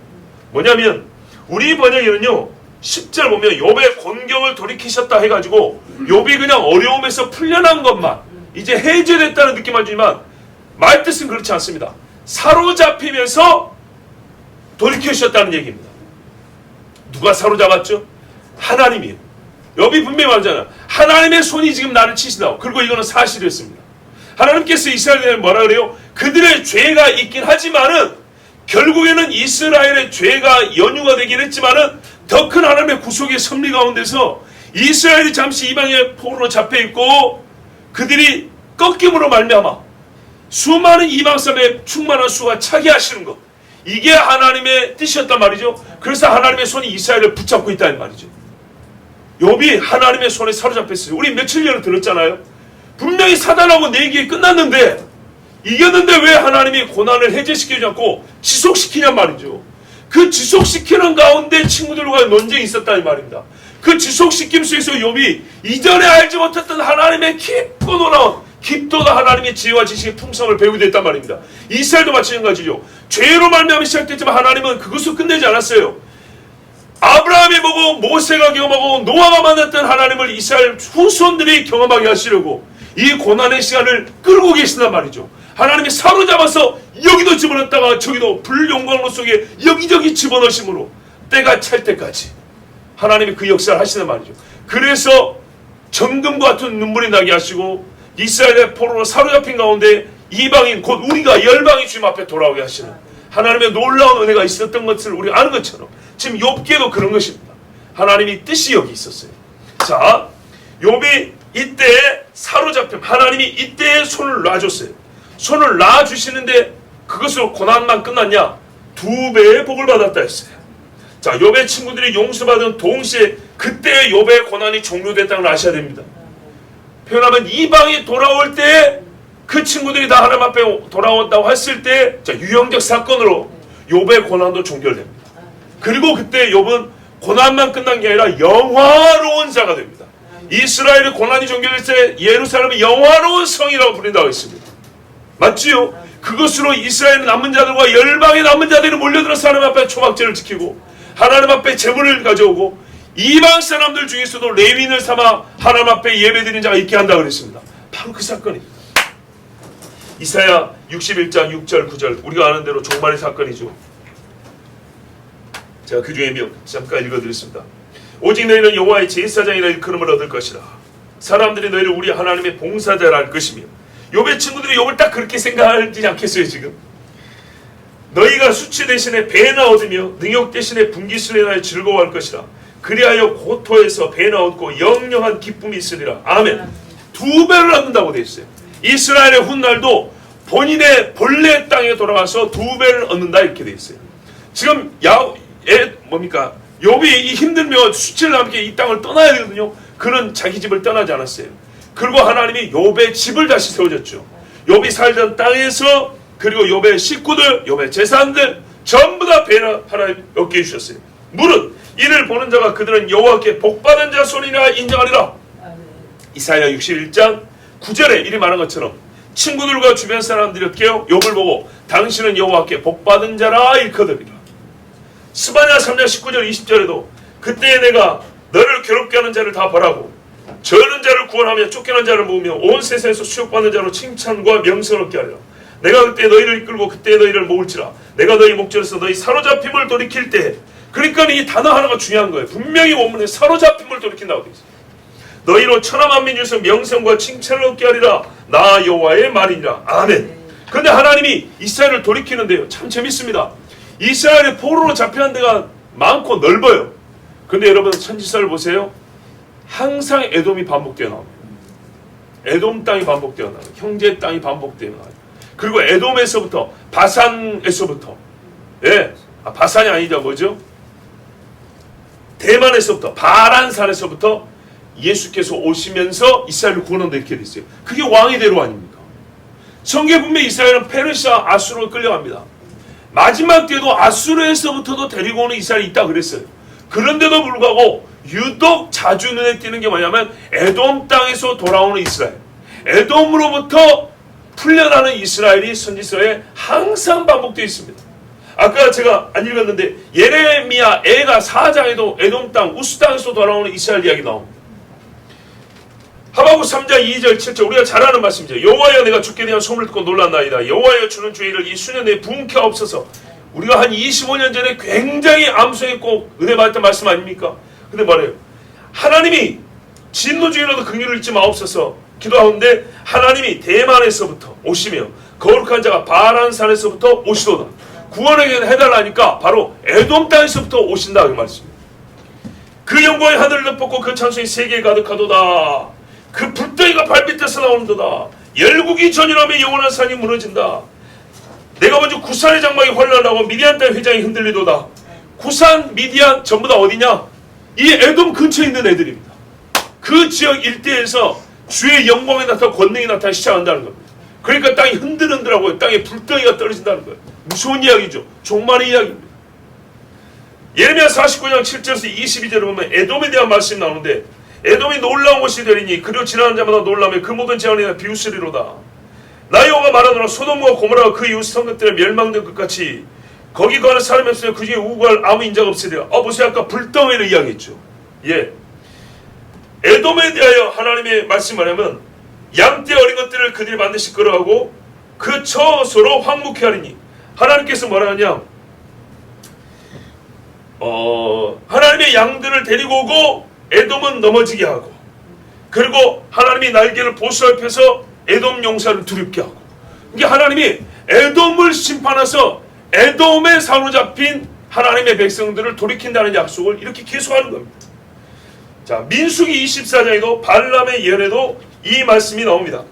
뭐냐면 우리 번역에는요, 10절 보면 욥의 곤경을 돌이키셨다 해가지고 욥이 그냥 어려움에서 풀려난 것만, 이제 해제됐다는 느낌만 주지만 말뜻은 그렇지 않습니다. 사로잡히면서 돌이키셨다는 얘기입니다. 누가 사로잡았죠? 하나님이에요. 욥이 분명히 말하잖아요. 하나님의 손이 지금 나를 치신다고. 그리고 이거는 사실이었습니다. 하나님께서 이스라엘에 뭐라 그래요? 그들의 죄가 있긴 하지만은 결국에는 이스라엘의 죄가 연유가 되긴 했지만은 더 큰 하나님의 구속의 섭리 가운데서 이스라엘이 잠시 이방의 포로로 잡혀있고 그들이 꺾임으로 말미암아 수많은 이방 사람의 충만한 수가 차게 하시는 것, 이게 하나님의 뜻이었단 말이죠. 그래서 하나님의 손이 이스라엘을 붙잡고 있다는 말이죠. 욥이 하나님의 손에 사로잡혔어요. 우리 며칠 전에 들었잖아요. 분명히 사단하고 내기에 끝났는데, 이겼는데 왜 하나님이 고난을 해제시키지 않고 지속시키냔 말이죠. 그 지속시키는 가운데 친구들과 논쟁이 있었다는 말입니다. 그 지속시킴 속에서 욥이 이전에 알지 못했던 하나님의 깊고 놀라운 깊도다 하나님의 지혜와 지식의 풍성을 배우게 됐단 말입니다. 이스라엘도 마찬가지죠. 죄로 말미암아 시작됐지만 하나님은 그것을 끝내지 않았어요. 아브라함이 보고 모세가 경험하고 노아가 만났던 하나님을 이스라엘 후손들이 경험하게 하시려고 이 고난의 시간을 끌고 계신단 말이죠. 하나님이 사로잡아서 여기도 집어넣었다가 저기도 불용광로 속에 여기저기 집어넣으심으로 때가 찰 때까지 하나님이 그 역사를 하시는 말이죠. 그래서 정금과 같은 눈물이 나게 하시고 이스라엘의 포로로 사로잡힌 가운데 이방인 곧 우리가 열방이 주님 앞에 돌아오게 하시는 하나님의 놀라운 은혜가 있었던 것을 우리가 아는 것처럼 지금 욥기에도 그런 것입니다. 하나님이 뜻이 여기 있었어요. 자, 욥이 이때 사로잡힘, 하나님이 이때에 손을 놔줬어요. 손을 놔주시는데 그것으로 고난만 끝났냐? 2배의 복을 받았다 했어요. 자, 욥의 친구들이 용서받은 동시에 그때 욥의 고난이 종료됐다는 걸 아셔야 됩니다. 표현하면 이방이 돌아올 때 그 친구들이 다 하나님 앞에 돌아온다고 했을 때, 자, 유형적 사건으로 욥의 고난도 종결됩니다. 그리고 그때 욥은 고난만 끝난 게 아니라 영화로운 자가 됩니다. 이스라엘의 고난이 종결됐을 때 예루살렘이 영화로운 성이라고 부른다고 했습니다. 맞지요? 그것으로 이스라엘 남은 자들과 열방의 남은 자들이 몰려들어서 하나님 앞에 초막제를 지키고 하나님 앞에 제물을 가져오고 이방 사람들 중에서도 레위인을 삼아 하나님 앞에 예배드리는 자가 있게 한다고 그랬습니다. 바로 그 사건입니다. 이사야 61장 6절 9절 우리가 아는 대로 종말의 사건이죠. 제가 그 중에 잠깐 읽어드렸습니다. 오직 너희는 여호와의 제사장이라 일컬음을 얻을 것이라. 사람들이 너희를 우리 하나님의 봉사자라 할 것이며. 욥의 친구들이 욥을 딱 그렇게 생각하지 않겠어요 지금? 너희가 수치 대신에 배나 얻으며 능욕 대신에 분깃을 인하여 즐거워할 것이라. 그리하여 고토에서 배나 얻고 영영한 기쁨이 있으리라. 아멘. 2배를 얻는다고 되어 있어요. 이스라엘의 훗날도 본인의 본래 땅에 돌아가서 2배를 얻는다 이렇게 되어 있어요. 지금 뭡니까? 욥이 이 힘들며 수치를 남게 이 땅을 떠나야 되거든요. 그는 자기 집을 떠나지 않았어요. 그리고 하나님이 욥의 집을 다시 세워줬죠. 욥이 살던 땅에서, 그리고 욥의 식구들, 욥의 재산들 전부 다 하나님 얻게 해주셨어요. 물은 이를 보는 자가 그들은 여호와께 복받은 자 손이라 인정하리라. 이사야 61장 9절에 이리 말한 것처럼 친구들과 주변 사람들이 욥을 보고 당신은 여호와께 복받은 자라 일컬으리라. 스바냐 3장 19절 20절에도 그때에 내가 너를 괴롭게 하는 자를 다 벌하고 저는 자를 구원하며 쫓겨난 자를 모으며 온 세상에서 수욕받는 자로 칭찬과 명성을 얻게 하리라. 내가 그때 너희를 이끌고 그때 너희를 모을지라. 내가 너희 목전에서 너희 사로잡힘을 돌이킬 때, 그러니까 이 단어 하나가 중요한 거예요. 분명히 원문에 사로잡힘을 돌이킨다고 되어 있어요. 너희로 천하만민 중에서 명성과 칭찬을 얻게 하리라. 나 여호와의 말이니라. 아멘. 그런데 하나님이 이스라엘을 돌이키는데요, 참 재밌습니다. 이스라엘이 포로로 잡혀간 데가 많고 넓어요. 근데 여러분 선지서를 보세요. 항상 에돔이 반복되어 나옵니다. 에돔 땅이 반복되어 나와요. 형제 땅이 반복되어 나와요. 그리고 에돔에서부터, 바산에서부터, 바산이 아니죠, 뭐죠? 대만에서부터, 바란산에서부터 예수께서 오시면서 이스라엘을 구원한다 이렇게 돼 있어요. 그게 왕의 대로 아닙니까? 성경에 분명히 이스라엘은 페르시아, 아수르로 끌려갑니다. 마지막 때도 아수르에서부터도 데리고 오는 이스라엘이 있다 그랬어요. 그런데도 불구하고 유독 자주 눈에 띄는 게 뭐냐면 에돔 땅에서 돌아오는 이스라엘, 에돔으로부터 풀려나는 이스라엘이 선지서에 항상 반복되어 있습니다. 아까 제가 안 읽었는데 예레미야 애가 4장에도 에돔 땅, 우스 땅에서 돌아오는 이스라엘 이야기 나옵니다. 하박국 3장 2절 7절 우리가 잘 아는 말씀이죠. 여호와여 내가 주께 대한 소문을 듣고 놀랐나이다. 여호와여 주는 주의를 이 수년에 부흥케 하옵소서. 우리가 한 25년 전에 굉장히 암송했고 은혜 받았던 말씀 아닙니까? 근데 말해요. 하나님이 진노중에라도 긍휼을 잊지 마옵소서 기도하는데 하나님이 대만에서부터 오시며 거룩한 자가 바란산에서부터 오시도다. 구원을 해달라니까 바로 에돔 땅에서부터 오신다 그 말씀입니다. 그 영광이 하늘을 덮었고 그 찬송이 세계에 가득하도다. 그 불덩이가 발밑에서 나오는도다. 열국이 전율하며 영원한 산이 무너진다. 내가 먼저 구산의 장막이 환란하고 미디안 땅의 회장이 흔들리도다. 구산, 미디안 전부 다 어디냐? 이 에돔 근처에 있는 애들입니다. 그 지역 일대에서 주의 영광이 나타나고 권능이 나타나기 시작한다는 겁니다. 그러니까 땅이 흔들흔들하고 땅에 불덩이가 떨어진다는 거예요. 무서운 이야기죠. 종말의 이야기입니다. 예레미야 49장 7절에서 22절을 보면 에돔에 대한 말씀이 나오는데 에돔이 놀라운 것이 되리니 그리고 지나는 자마다 놀라며 그 모든 재앙이나 비웃으리로다. 나 여호와가 말하노라. 소돔과 고모라가 그 이웃 성읍들에 멸망된 것 같이 거기 거하는 사람이 없으며 그 중에 우구할 아무 인자가 없으리라. 보세요. 아까 불덩이를 이야기했죠. 에돔에 대하여 하나님의 말씀을 하면 양떼 어린 것들을 그들이 반드시 끌어가고 그 처소로 황무케 하리니 하나님께서 뭐라 하냐? 하나님의 양들을 데리고 오고 에돔은 넘어지게 하고 그리고 하나님이 날개를 보수할 펴서 에돔 용사를 두렵게 하고 이게 하나님이 에돔을 심판해서 에돔에 사로잡힌 하나님의 백성들을 돌이킨다는 약속을 이렇게 계속하는 겁니다. 자, 민수기 24장에도 발람의 예언에도 이 말씀이 나옵니다.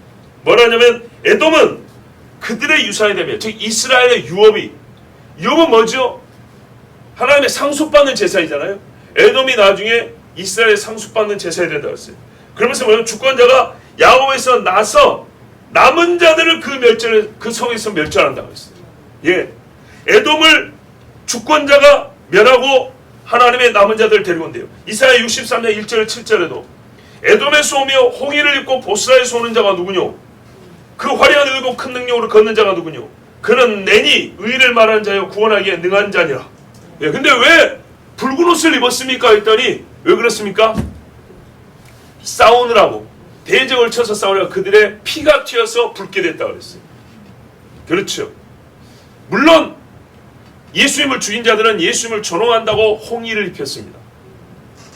뭐라냐면 에돔은 그들의 유산이 되며 즉 이스라엘의 유업은 뭐죠? 하나님의 상속받는 제사이잖아요. 에돔이 나중에 이스라엘의 상속받는 제사가 된다고 했어요. 그러면서 뭐냐면 주권자가 야곱에서 나서 남은 자들을 그 성에서 멸절한다고 했어요. 에돔을 주권자가 멸하고 하나님의 남은 자들을 데리고 온대요. 이사야 63장 1절 7절에도 에돔에서 오며 홍의를 입고 보스라에서 오는 자가 누구뇨? 그 화려한 의고 큰 능력으로 걷는 자가 누구뇨? 그는 내니 의를 말하는 자여 구원하기에 능한 자니라. 근데 왜 붉은 옷을 입었습니까? 했더니 왜 그렇습니까? 싸우느라고 대적을 쳐서 싸우려고 그들의 피가 튀어서 붉게 됐다고 그랬어요. 그렇죠. 물론 예수님을 죽인 자들은 예수님을 존엄한다고 홍의를 입혔습니다.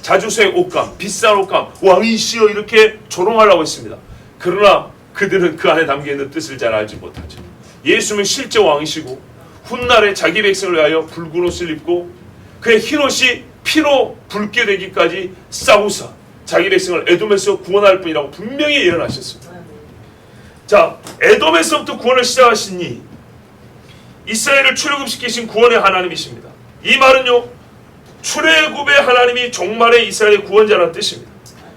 자주색 옷감, 비싼 옷감, 왕이시여 이렇게 존엄하려고 했습니다. 그러나 그들은 그 안에 담겨있는 뜻을 잘 알지 못하죠. 예수님은 실제 왕이시고 훗날에 자기 백성을 위하여 붉은 옷을 입고 그의 흰 옷이 피로 붉게 되기까지 싸우사 자기 백성을 에돔에서 구원할 뿐이라고 분명히 예언하셨습니다. 자, 에돔에서부터 구원을 시작하시니 이스라엘을 출애굽시키신 구원의 하나님이십니다. 이 말은요 출애굽의 하나님이 종말의 이스라엘의 구원자라는 뜻입니다.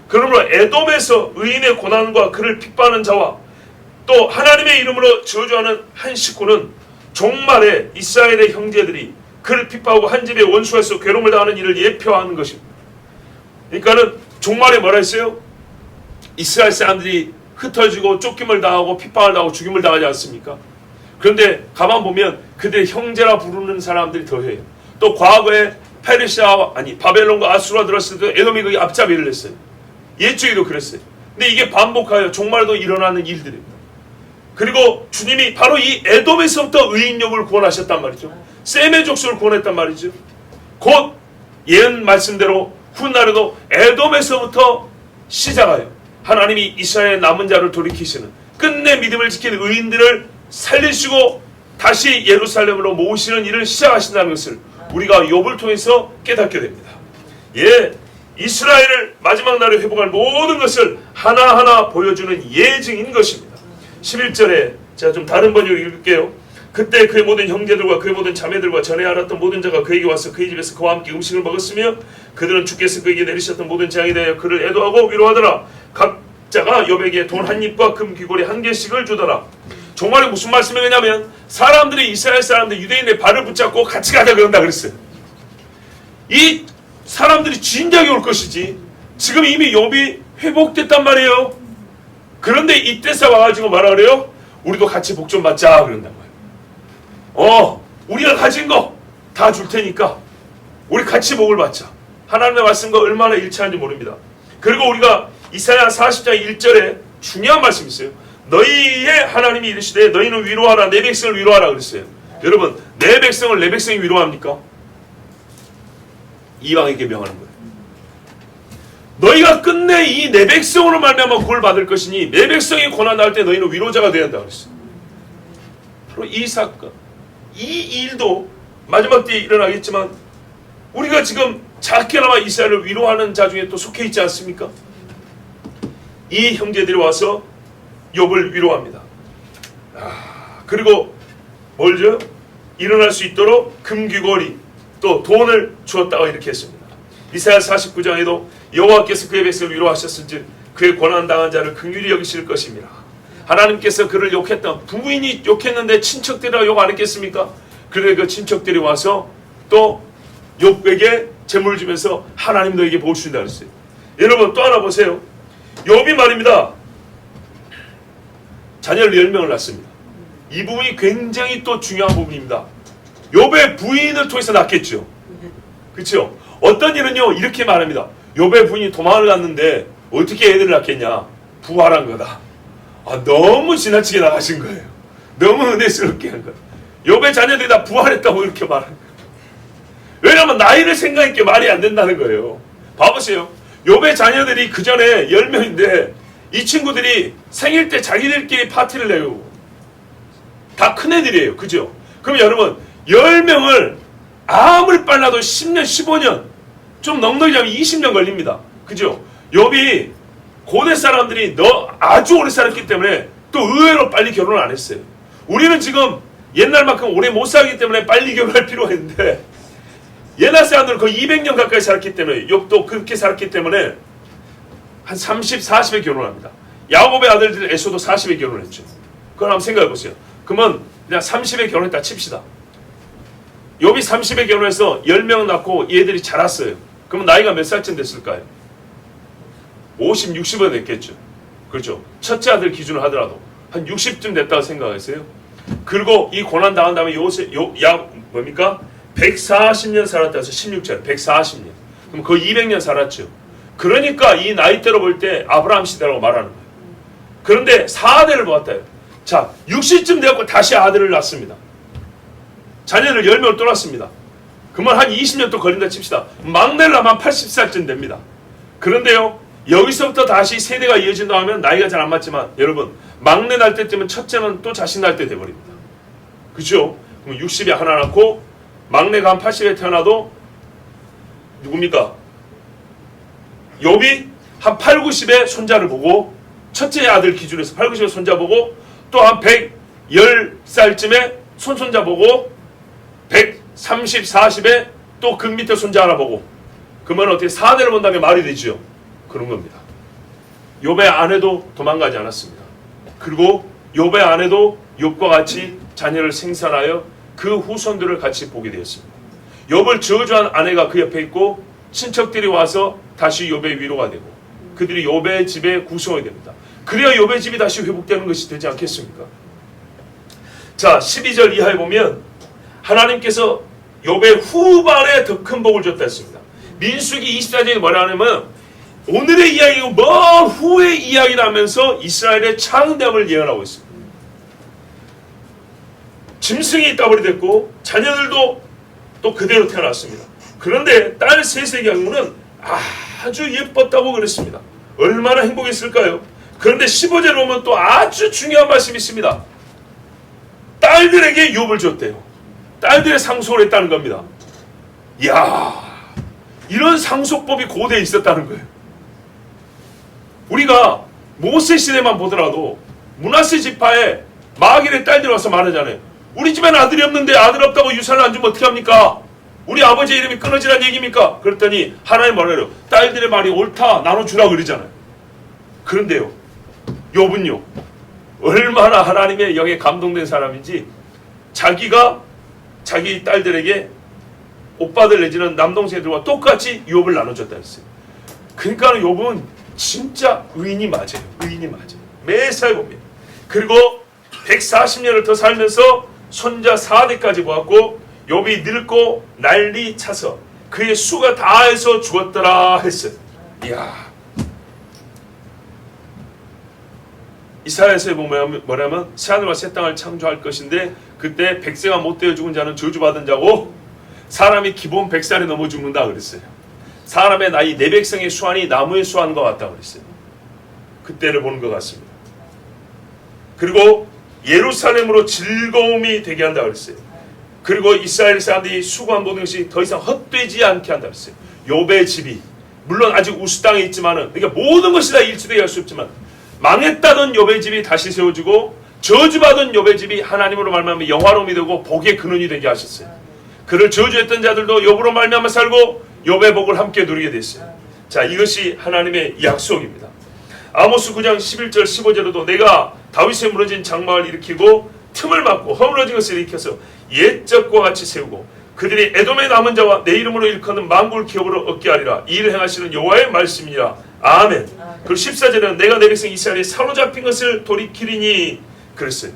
그러므로 에돔에서 의인의 고난과 그를 핍박하는 자와 또 하나님의 이름으로 저주하는 한 식구는 종말에 이스라엘의 형제들이 그를 핍박하고 한 집에 원수가 있어 괴로움을 당하는 일을 예표하는 것입니다. 그러니까는 종말에 뭐라 했어요? 이스라엘 사람들이 흩어지고 쫓김을 당하고 핍박을 당하고 죽임을 당하지 않습니까? 그런데 가만 보면 그들의 형제라 부르는 사람들이 더해요. 또 과거에 바벨론과 아수르가 들었을 때 에돔이 거기 앞잡이를 했어요. 옛적에도 그랬어요. 근데 이게 반복하여 종말에도 일어나는 일들입니다. 그리고 주님이 바로 이 에돔에서부터 의인 욥을 구원하셨단 말이죠. 셈의 족속을 구원했단 말이죠. 곧 예언 말씀대로 훗날에도 에돔에서부터 시작하여 하나님이 이스라엘의 남은 자를 돌이키시는 끝내 믿음을 지키는 의인들을 살리시고 다시 예루살렘으로 모으시는 일을 시작하신다는 것을 우리가 욥을 통해서 깨닫게 됩니다. 예, 이스라엘을 마지막 날에 회복할 모든 것을 하나하나 보여주는 예증인 것입니다. 11절에 제가 좀 다른 번역을 읽을게요. 그때 그의 모든 형제들과 그의 모든 자매들과 전에 알았던 모든 자가 그에게 와서 그의 집에서 그와 함께 음식을 먹었으며 그들은 주께서 그에게 내리셨던 모든 재앙에 대하여 그를 애도하고 위로하더라. 각자가 욥에게 돈 한 입과 금 귀걸이 한 개씩을 주더라. 정말에 무슨 말씀이냐면 사람들이 이스라엘 사람들 유대인의 발을 붙잡고 같이 가자 그런다 그랬어요. 이 사람들이 진작에 올 것이지 지금 이미 욥이 회복됐단 말이에요. 그런데 이때서 와가지고 뭐라 그래요? 우리도 같이 복 좀 받자 그런단 말이에요. 우리가 가진 거 다 줄 테니까 우리 같이 복을 받자. 하나님의 말씀과 얼마나 일치하는지 모릅니다. 그리고 우리가 이사야 40장 1절에 중요한 말씀이 있어요. 너희의 하나님이 이르시되 너희는 위로하라 내 백성을 위로하라 그랬어요. 여러분 내 백성을 내 백성이 위로합니까? 이방에게 명하는 거예요. 너희가 끝내 이 내 백성으로 말미암아 구원을 받을 것이니 내 백성이 고난 당할 때 너희는 위로자가 되어야 한다 그랬어요. 바로 이 사건, 이 일도 마지막 때에 일어나겠지만 우리가 지금 작게나마 이스라엘을 위로하는 자 중에 또 속해 있지 않습니까? 이 형제들이 와서 욥을 위로합니다. 그리고 뭘 줘요? 일어날 수 있도록 금귀걸이 또 돈을 주었다고 이렇게 했습니다. 이사야 49장에도 여호와께서 그의 백성을 위로하셨은즉 그의 고난당한 자를 긍휼히 여기실 것입니다. 하나님께서 그를 욕했던 부인이 욕했는데 친척들이라 욕 안 했겠습니까? 그런데 그 친척들이 와서 또 욥에게 재물을 주면서 하나님 너에게 복 주신다 그랬어요. 여러분 또 하나 보세요. 욥이 말입니다. 자녀를 10명을 낳습니다. 이 부분이 굉장히 또 중요한 부분입니다. 욥의 부인을 통해서 낳겠죠. 그렇죠? 어떤 일은요 이렇게 말합니다. 욥의 부인이 도망을 갔는데 어떻게 애들을 낳겠냐? 부활한 거다. 너무 지나치게 나가신 거예요. 너무 은혜스럽게 한 거예요. 욥의 자녀들이 다 부활했다고 이렇게 말한 거예요. 왜냐하면 나이를 생각했기에 말이 안 된다는 거예요. 봐보세요. 욥의 자녀들이 그 전에 10명인데 이 친구들이 생일 때 자기들끼리 파티를 내요. 다 큰애들이에요. 그죠? 그럼 여러분 10명을 아무리 빨라도 10년 15년 좀 넉넉히 하면 20년 걸립니다. 그죠? 욥이 고대 사람들이 아주 오래 살았기 때문에 또 의외로 빨리 결혼을 안 했어요. 우리는 지금 옛날만큼 오래 못 살기 때문에 빨리 결혼할 필요가 있는데 옛날 사람들은 거의 200년 가까이 살았기 때문에 욥도 그렇게 살았기 때문에 한 30, 40에 결혼합니다. 야곱의 아들들 에서도 40에 결혼했죠. 그걸 한번 생각해 보세요. 그러면 그냥 30에 결혼했다 칩시다. 욥이 30에 결혼해서 10명 낳고 얘들이 자랐어요. 그러면 나이가 몇 살쯤 됐을까요? 50, 60은 됐겠죠. 그렇죠. 첫째 아들 기준으로 하더라도 한 60쯤 됐다고 생각했어요. 그리고 이 고난 당한 다음에 뭡니까? 140년 살았다 해서 16절 140년. 그럼 거의 200년 살았죠. 그러니까 이 나이대로 볼 때 아브라함 시대라고 말하는 거예요. 그런데 4대를 보았다요. 자, 60쯤 되었고 다시 아들을 낳습니다. 자녀를 10명을 또 낳습니다. 그러면 한 20년 또 걸린다 칩시다. 막내를 낳으면 80살쯤 됩니다. 그런데요, 여기서부터 다시 세대가 이어진다 하면 나이가 잘 안 맞지만 여러분, 막내 날 때쯤은 첫째는 또 자식 날 때 돼버립니다. 그죠? 그럼 60에 하나 낳고 막내가 한 80에 태어나도 누굽니까? 욥이 한 8, 90에 손자를 보고 첫째 아들 기준에서 8, 90에 손자 보고 또 한 110살쯤에 손자 보고 130, 40에 또 그 밑에 손자 하나 보고 그러면 어떻게 4대를 본다면 말이 되죠. 그런 겁니다. 욥의 아내도 도망가지 않았습니다. 그리고 욥의 아내도 욥과 같이 자녀를 생산하여 그 후손들을 같이 보게 되었습니다. 욥을 저주한 아내가 그 옆에 있고 친척들이 와서 다시 욥의 위로가 되고 그들이 욥의 집에 구성이 됩니다. 그래야 욥의 집이 다시 회복되는 것이 되지 않겠습니까? 자, 12절 이하에 보면 하나님께서 욥의 후반에 더 큰 복을 줬다 했습니다. 민수기 24장에 뭐라 하냐면 오늘의 이야기고 먼 후의 이야기라면서 이스라엘의 창대함을 예언하고 있습니다. 짐승이 따버리 됐고 자녀들도 또 그대로 태어났습니다. 그런데 딸 셋의 경우는 아주 예뻤다고 그랬습니다. 얼마나 행복했을까요? 그런데 15절에 보면 또 아주 중요한 말씀이 있습니다. 딸들에게 욥을 줬대요. 딸들의 상속을 했다는 겁니다. 이야, 이런 상속법이 고대에 있었다는 거예요. 우리가 모세 시대만 보더라도 므낫세 지파에 마길의 딸들이 와서 말하잖아요. 우리 집에는 아들이 없는데 아들 없다고 유산을 안 주면 어떻게 합니까? 우리 아버지의 이름이 끊어지란 얘기입니까? 그랬더니 하나님 뭐래요? 딸들의 말이 옳다, 나눠주라고 그러잖아요. 그런데요, 욥은요, 얼마나 하나님의 영에 감동된 사람인지 자기가 자기 딸들에게 오빠들 내지는 남동생들과 똑같이 욥을 나눠줬다 했어요. 그러니까 욥은 진짜 의인이 맞아요. 의인이 맞아요. 매사에 봅니다. 그리고 140년을 더 살면서 손자 4대까지 보았고 욥이 늙고 난리 차서 그의 수가 다해서 죽었더라 했어요. 이야, 이사야서에 보면 뭐냐면 새하늘과 새 땅을 창조할 것인데 그때 100세가 못 되어 죽은 자는 저주받은 자고 사람이 기본 100살에 넘어 죽는다 그랬어요. 사람의 나이 내 백성의 수완이 나무의 수완과 같다 그랬어요. 그때를 보는 것 같습니다. 그리고 예루살렘으로 즐거움이 되게 한다 그랬어요. 그리고 이스라엘 사람들이 수고한 모든 것이 더 이상 헛되지 않게 한다 그랬어요. 욥의 집이 물론 아직 우스 땅에 있지만은 그러니까 모든 것이 다 일치되게 할 수 없지만 망했다던 욥의 집이 다시 세워지고 저주받은 욥의 집이 하나님으로 말미암아 영화로움이 되고 복의 근원이 되게 하셨어요. 그를 저주했던 자들도 욥으로 말미암아 살고 욥의 복을 함께 누리게 됐어요. 자, 이것이 하나님의 약속입니다. 아모스 9장 11절 15절에도 내가 다윗의 무너진 장막을 일으키고 틈을 막고 허물어진 것을 일으켜서 옛적과 같이 세우고 그들이 에돔의 남은 자와 내 이름으로 일컫는 만국을 기업으로 얻게 하리라. 이 일을 행하시는 여호와의 말씀이니라. 아멘. 그리고 14절에는 내가 내 백성 이스라엘이 사로잡힌 것을 돌이키리니 그랬어요.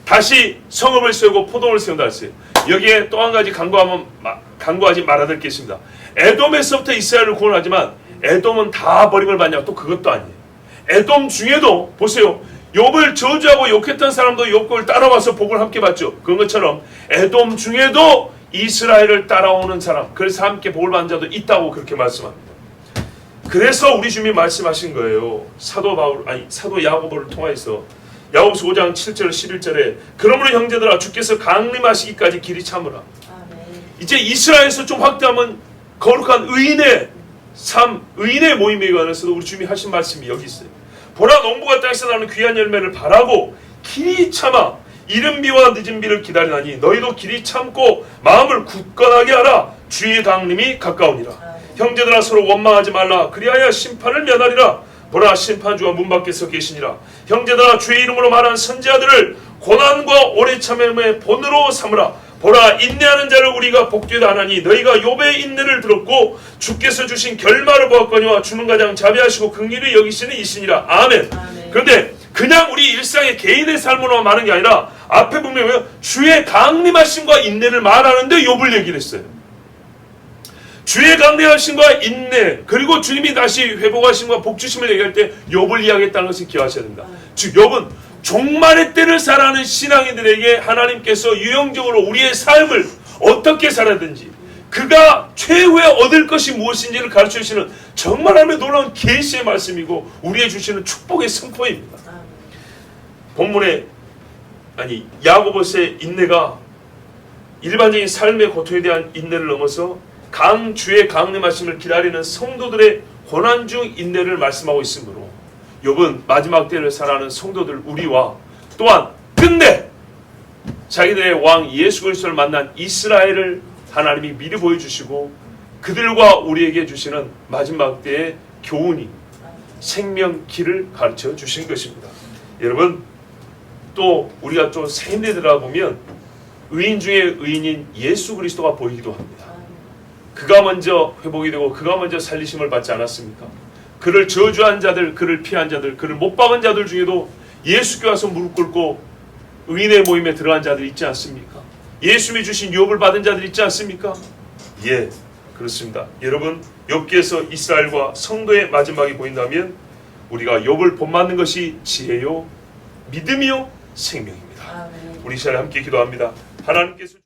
다시 성읍을 세우고 포도원을 세운다 했어요. 여기에 또 한 가지 간구하지 말아야 될 게 있습니다. 에돔에서부터 이스라엘을 구원하지만 에돔은 다 버림을 받냐? 또 그것도 아니에요. 에돔 중에도 보세요. 욥을 저주하고 욕했던 사람도 욥을 따라와서 복을 함께 받죠. 그런 것처럼 에돔 중에도 이스라엘을 따라오는 사람, 그래서 함께 복을 받는 자도 있다고 그렇게 말씀합니다. 그래서 우리 주님이 말씀하신 거예요. 사도 야고보를 통해서 야고보서 5장 7절 11절에 그러므로 형제들아 주께서 강림하시기까지 길이 참으라. 이제 이스라엘에서 좀 확대하면 거룩한 의인의 삶, 의인의 모임에 관해서도 우리 주님이 하신 말씀이 여기 있어요. 보라 농부가 땅에서 나는 귀한 열매를 바라고 길이 참아 이른 비와 늦은 비를 기다리나니 너희도 길이 참고 마음을 굳건하게 하라. 주의 강림이 가까우니라. 형제들아 서로 원망하지 말라. 그리하여 심판을 면하리라. 보라 심판주가 문 밖에 서 계시니라. 형제들아 주의 이름으로 말한 선지자들을 고난과 오래 참음의 본으로 삼으라. 보라 인내하는 자를 우리가 복되다 하나니 너희가 욥의 인내를 들었고 주께서 주신 결말을 보았거니와 주는 가장 자비하시고 긍휼히 여기시는 이시니라. 아멘. 그런데 그냥 우리 일상의 개인의 삶으로만 말하는 게 아니라 앞에 보면 주의 강림하심과 인내를 말하는데 욥을 얘기를 했어요. 주의 강림하심과 인내 그리고 주님이 다시 회복하심과 복주심을 얘기할 때 욥을 이야기했다는 것을 기억하셔야 됩니다. 즉 욥은 종말의 때를 살아가는 신앙인들에게 하나님께서 유형적으로 우리의 삶을 어떻게 살아야되는지 그가 최후에 얻을 것이 무엇인지를 가르쳐주시는 정말 하나님의 놀라운 계시의 말씀이고 우리의 주시는 축복의 선포입니다. 본문에 야고보서의 인내가 일반적인 삶의 고통에 대한 인내를 넘어서 주의 강림하심을 기다리는 성도들의 고난 중 인내를 말씀하고 있으므로 욥은 마지막 때를 살아가는 성도들 우리와 또한 끝내 자기들의 왕 예수 그리스도를 만난 이스라엘을 하나님이 미리 보여주시고 그들과 우리에게 주시는 마지막 때의 교훈이 생명길을 가르쳐 주신 것입니다. 여러분, 또 우리가 좀 세인에 들어보면 의인 중에 의인인 예수 그리스도가 보이기도 합니다. 그가 먼저 회복이 되고 그가 먼저 살리심을 받지 않았습니까? 그를 저주한 자들, 그를 피한 자들, 그를 못 박은 자들 중에도 예수께 와서 무릎 꿇고 의인의 모임에 들어간 자들 있지 않습니까? 예수님이 주신 유업을 받은 자들 있지 않습니까? 예, 그렇습니다. 여러분, 욥기에서 이스라엘과 성도의 마지막이 보인다면 우리가 욥을 본받는 것이 지혜요, 믿음이요, 생명입니다. 우리 시간에 함께 기도합니다. 하나님께서